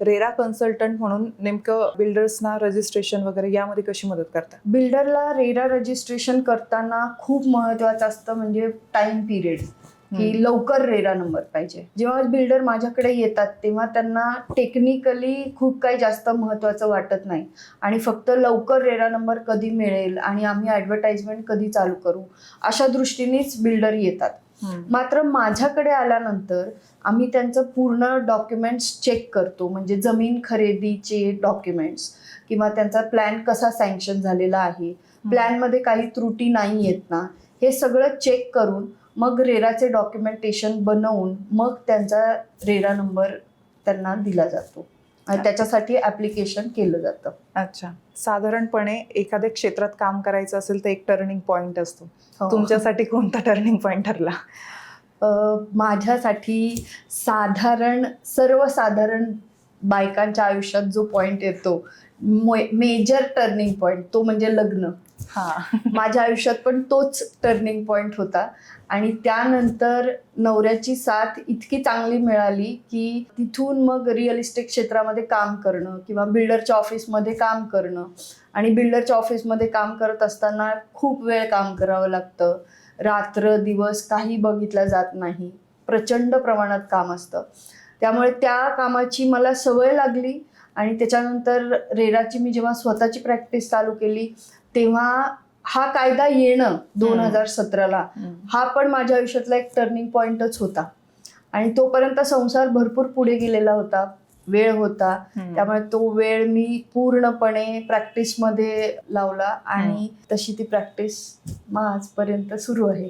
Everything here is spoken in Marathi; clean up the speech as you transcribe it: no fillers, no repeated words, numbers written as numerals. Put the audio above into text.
रेरा कन्सल्टंट म्हणून नेमकं बिल्डर्सना रजिस्ट्रेशन वगैरे यामध्ये कशी मदत करता? बिल्डरला रेरा रजिस्ट्रेशन करताना खूप महत्त्वाचं असतं म्हणजे टाइम पिरियड, की लवकर रेरा नंबर पाहिजे. जेव्हा बिल्डर माझ्याकडे येतात तेव्हा त्यांना टेक्निकली खूप काही जास्त महत्त्वाचं वाटत नाही आणि फक्त लवकर रेरा नंबर कधी मिळेल आणि आम्ही ॲडव्हर्टाइजमेंट कधी चालू करू अशा दृष्टीनेच बिल्डर येतात. मात्र माझ्याकडे आल्यानंतर आम्ही त्यांचं पूर्ण डॉक्युमेंट्स चेक करतो, म्हणजे जमीन खरेदीचे डॉक्युमेंट्स किंवा त्यांचा प्लॅन कसा सँक्शन झालेला आहे, प्लॅनमध्ये काही त्रुटी नाही आहेत ना, हे सगळं चेक करून मग रेराचे डॉक्युमेंटेशन बनवून मग त्यांचा रेरा नंबर त्यांना दिला जातो आणि त्याच्यासाठी ॲप्लिकेशन केलं जातं. अच्छा. साधारणपणे एखाद्या क्षेत्रात काम करायचं असेल तर एक टर्निंग पॉईंट असतो. तुमच्यासाठी कोणता टर्निंग पॉईंट ठरला? माझ्यासाठी सर्वसाधारण बायकांच्या आयुष्यात जो पॉईंट येतो, मेजर टर्निंग पॉईंट, तो म्हणजे लग्न. माझ्या आयुष्यात पण तोच टर्निंग पॉईंट होता आणि त्यानंतर नवऱ्याची साथ इतकी चांगली मिळाली की तिथून मग रिअल इस्टेट क्षेत्रामध्ये काम करणं किंवा बिल्डरच्या ऑफिसमध्ये काम करणं. आणि बिल्डरच्या ऑफिसमध्ये काम करत असताना खूप वेळ काम करावं लागतं, रात्र दिवस काही बघितलं जात नाही, प्रचंड प्रमाणात काम असतं. त्यामुळे त्या कामाची मला सवय लागली आणि त्याच्यानंतर रेराची मी जेव्हा स्वतःची प्रॅक्टिस चालू केली तेव्हा हा कायदा येणं 2017ला हा पण माझ्या आयुष्यातला एक टर्निंग पॉईंटच होता. आणि तोपर्यंत संसार भरपूर पुढे गेलेला होता, वेळ होता, त्यामुळे तो वेळ मी पूर्णपणे प्रॅक्टिसमध्ये लावला आणि तशी ती प्रॅक्टिस आजपर्यंत सुरू आहे.